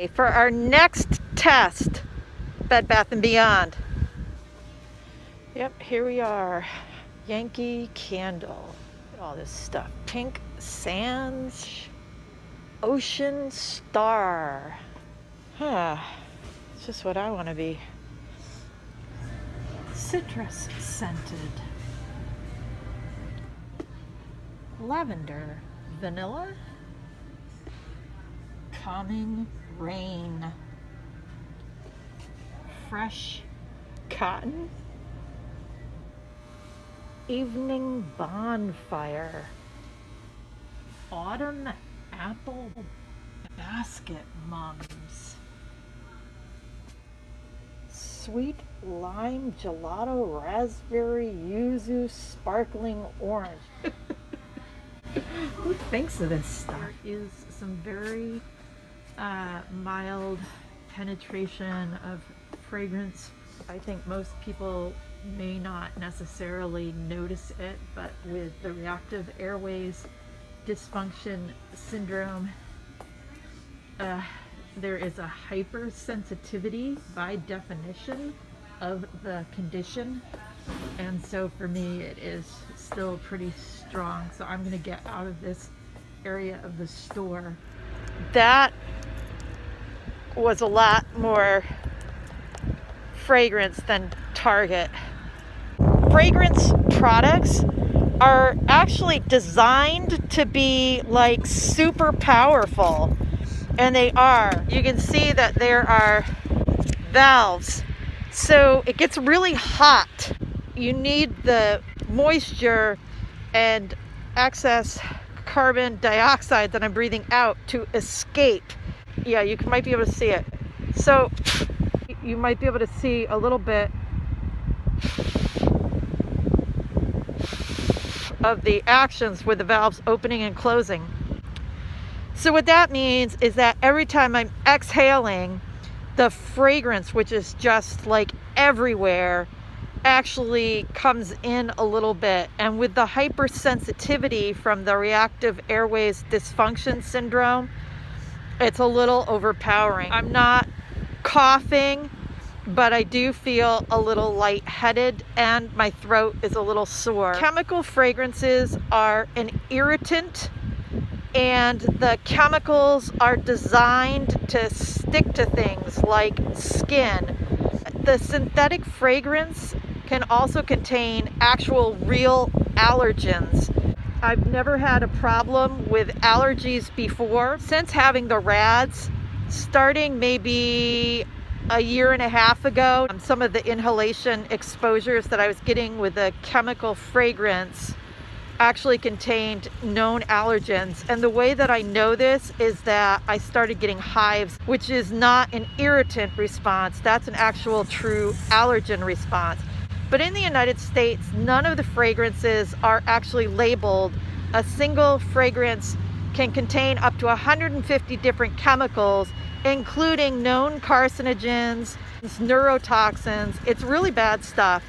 For our next test, Bed Bath & Beyond. Yep, here we are. Yankee Candle. Look at all this stuff. Pink Sands. Ocean Star. Huh. It's just what I want to be. Citrus scented. Lavender. Vanilla. Calming Rain. Fresh Cotton. Evening Bonfire. Autumn Apple Basket Mums. Sweet Lime Gelato Raspberry Yuzu Sparkling Orange. Who thinks of this stuff? There is some very mild penetration of fragrance. I think most people may not necessarily notice it, but with the Reactive Airways Dysfunction Syndrome, there is a hypersensitivity by definition of the condition, and so for me it is still pretty strong, so I'm going to get out of this area of the store. That was a lot more fragrance than Target. Fragrance products are actually designed to be like super powerful, and they are. You can see that there are valves, so it gets really hot. You need the moisture and excess carbon dioxide that I'm breathing out to escape. Yeah, you might be able to see it. So you might be able to see a little bit of the actions with the valves opening and closing. So what that means is that every time I'm exhaling, the fragrance, which is just like everywhere, actually comes in a little bit. And with the hypersensitivity from the Reactive Airways Dysfunction Syndrome, it's a little overpowering. I'm not coughing, but I do feel a little lightheaded and my throat is a little sore. Chemical fragrances are an irritant, and the chemicals are designed to stick to things like skin. The synthetic fragrance can also contain actual real allergens. I've never had a problem with allergies before. Since having the RADS, starting maybe a year and a half ago, some of the inhalation exposures that I was getting with the chemical fragrance actually contained known allergens. And the way that I know this is that I started getting hives, which is not an irritant response. That's an actual true allergen response. But in the United States, none of the fragrances are actually labeled. A single fragrance can contain up to 150 different chemicals, including known carcinogens, neurotoxins. It's really bad stuff.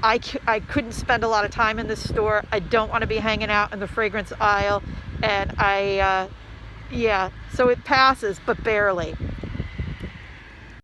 I couldn't spend a lot of time in this store. I don't want to be hanging out in the fragrance aisle, and yeah, so it passes, but barely.